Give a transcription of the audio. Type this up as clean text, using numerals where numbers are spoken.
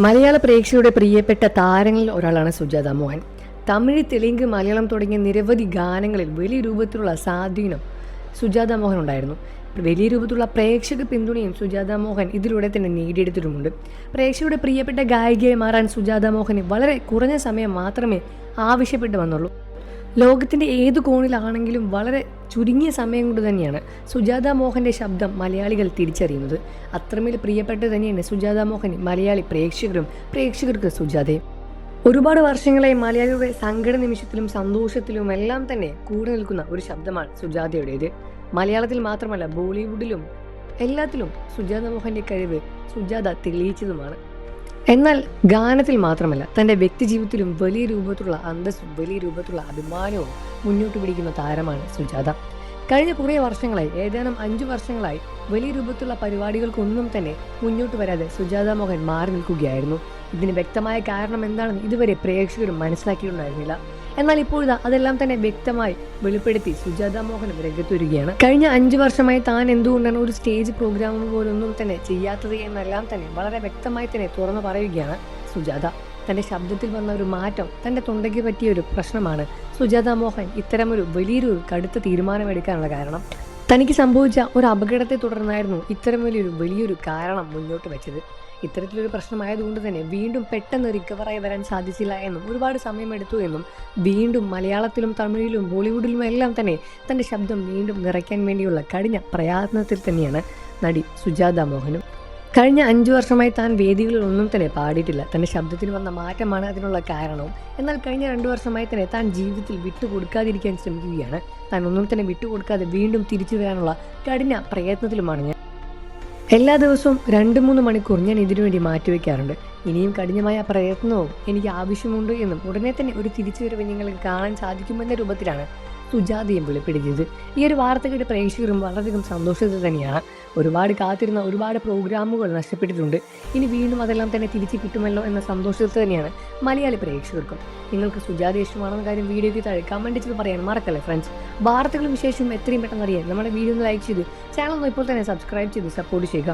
മലയാള പ്രേക്ഷകരുടെ പ്രിയപ്പെട്ട താരങ്ങളിൽ ഒരാളാണ് സുജാത മോഹൻ. തമിഴ്, തെലുങ്ക്, മലയാളം തുടങ്ങിയ നിരവധി ഗാനങ്ങളിൽ വലിയ രൂപത്തിലുള്ള സ്വാധീനം സുജാത മോഹൻ ഉണ്ടായിരുന്നു. വലിയ രൂപത്തിലുള്ള പ്രേക്ഷക പിന്തുണയും സുജാത മോഹൻ ഇതിലൂടെ തന്നെ നേടിയെടുത്തിട്ടുമുണ്ട്. പ്രേക്ഷകരുടെ പ്രിയപ്പെട്ട ഗായികയായി മാറാൻ സുജാത മോഹന് വളരെ കുറഞ്ഞ സമയം മാത്രമേ ആവശ്യപ്പെട്ടു വന്നുള്ളൂ. ലോകത്തിൻ്റെ ഏതു കോണിലാണെങ്കിലും വളരെ ചുരുങ്ങിയ സമയം കൊണ്ട് തന്നെയാണ് സുജാത മോഹൻ്റെ ശബ്ദം മലയാളികൾ തിരിച്ചറിയുന്നത്. അത്രമേൽ പ്രിയപ്പെട്ടത് തന്നെയാണ് സുജാത മോഹൻ മലയാളി പ്രേക്ഷകർക്ക് സുജാതയും. ഒരുപാട് വർഷങ്ങളായി മലയാളികളുടെ സങ്കട നിമിഷത്തിലും സന്തോഷത്തിലും എല്ലാം തന്നെ കൂടെ നിൽക്കുന്ന ഒരു ശബ്ദമാണ് സുജാതയുടേത്. മലയാളത്തിൽ മാത്രമല്ല, ബോളിവുഡിലും എല്ലാത്തിലും സുജാത മോഹൻ്റെ കഴിവ് സുജാത തെളിയിച്ചതുമാണ്. എന്നാൽ ഗാനത്തിൽ മാത്രമല്ല, തൻ്റെ വ്യക്തിജീവിതത്തിലും വലിയ രൂപത്തിലുള്ള അന്തസ്സും വലിയ രൂപത്തിലുള്ള അഭിമാനവും മുന്നോട്ട് പിടിക്കുന്ന താരമാണ് സുജാത. കഴിഞ്ഞ കുറേ വർഷങ്ങളായി, ഏതാനും 5 വർഷങ്ങളായി വലിയ രൂപത്തിലുള്ള പരിപാടികൾക്കൊന്നും തന്നെ മുന്നോട്ട് വരാതെ സുജാത മോഹൻ മാറി നിൽക്കുകയായിരുന്നു. ഇതിന് വ്യക്തമായ കാരണം എന്താണെന്ന് ഇതുവരെ പ്രേക്ഷകരും മനസ്സിലാക്കിയിട്ടുണ്ടായിരുന്നില്ല. എന്നാൽ ഇപ്പോഴാ അതെല്ലാം തന്നെ വ്യക്തമായി വെളിപ്പെടുത്തി സുജാത മോഹൻ രംഗത്ത് വരികയാണ്. കഴിഞ്ഞ 5 വർഷമായി താൻ എന്തുകൊണ്ടാണ് ഒരു സ്റ്റേജ് പ്രോഗ്രാം പോലൊന്നും തന്നെ ചെയ്യാത്തത് എന്നെല്ലാം തന്നെ വളരെ വ്യക്തമായി തന്നെ തുറന്നു പറയുകയാണ് സുജാത. തൻ്റെ ശബ്ദത്തിൽ വന്ന ഒരു മാറ്റം, തൻ്റെ തൊണ്ടയ്ക്ക് പറ്റിയ ഒരു പ്രശ്നമാണ് സുജാത മോഹൻ ഇത്തരമൊരു വലിയൊരു കടുത്ത തീരുമാനമെടുക്കാനുള്ള കാരണം. തനിക്ക് സംഭവിച്ച ഒരു അപകടത്തെ തുടർന്നായിരുന്നു ഇത്തരം വലിയൊരു കാരണം മുന്നോട്ട് വെച്ചത്. ഇത്തരത്തിലൊരു പ്രശ്നമായതുകൊണ്ട് തന്നെ വീണ്ടും പെട്ടെന്ന് റിക്കവറായി വരാൻ സാധിച്ചില്ല എന്നും ഒരുപാട് സമയമെടുത്തു എന്നും വീണ്ടും മലയാളത്തിലും തമിഴിലും ബോളിവുഡിലും എല്ലാം തന്നെ തൻ്റെ ശബ്ദം വീണ്ടും നിറയ്ക്കാൻ വേണ്ടിയുള്ള കഠിന പ്രയത്നത്തിൽ തന്നെയാണ് നടി സുജാത മോഹനും. കഴിഞ്ഞ 5 വർഷമായി താൻ വേദികളിലൊന്നും തന്നെ പാടിയിട്ടില്ല. തൻ്റെ ശബ്ദത്തിൽ വന്ന മാറ്റമാണ് അതിനുള്ള കാരണവും. എന്നാൽ കഴിഞ്ഞ 2 വർഷമായി തന്നെ താൻ ജീവിതത്തിൽ വിട്ടുകൊടുക്കാതിരിക്കാൻ ശ്രമിക്കുകയാണ്. താൻ ഒന്നും തന്നെ വിട്ടുകൊടുക്കാതെ വീണ്ടും തിരിച്ചു വരാനുള്ള കഠിന പ്രയത്നത്തിലുമാണ് ഞാൻ. എല്ലാ ദിവസവും 2-3 മണിക്കൂർ ഞാൻ ഇതിനു വേണ്ടി മാറ്റിവെക്കാറുണ്ട്. ഇനിയും കഠിനമായ പ്രയത്നവും എനിക്ക് ആവശ്യമുണ്ട് എന്നും ഉടനെ തന്നെ ഒരു തിരിച്ചുവരവ് നിങ്ങൾക്ക് കാണാൻ സാധിക്കുമെന്ന രൂപത്തിലാണ് സുജാതയും വെളിപ്പെടുത്തിയത്. ഈ ഒരു വാർത്ത കേട്ട് പ്രേക്ഷകരും വളരെയധികം സന്തോഷത്തിൽ തന്നെയാണ്. ഒരുപാട് കാത്തിരുന്ന ഒരുപാട് പ്രോഗ്രാമുകൾ നഷ്ടപ്പെട്ടിട്ടുണ്ട്. ഇനി വീണ്ടും അതെല്ലാം തന്നെ തിരിച്ചു കിട്ടുമല്ലോ എന്ന സന്തോഷത്തിൽ തന്നെയാണ് മലയാളി പ്രേക്ഷകർക്കും. നിങ്ങൾക്ക് സുജാത ഇഷ്ടമാണെന്ന കാര്യം വീഡിയോയ്ക്ക് താഴെ കമൻറ്റ് ചെയ്ത് പറയാൻ മറക്കല്ലേ ഫ്രണ്ട്സ്. വാർത്തകളും വിശേഷവും എത്രയും പെട്ടെന്ന് അറിയാൻ നമ്മുടെ വീഡിയോ ഒന്ന് ലൈക്ക് ചെയ്ത് ചാനൽ ഇപ്പോൾ തന്നെ സബ്സ്ക്രൈബ് ചെയ്ത് സപ്പോർട്ട് ചെയ്യുക.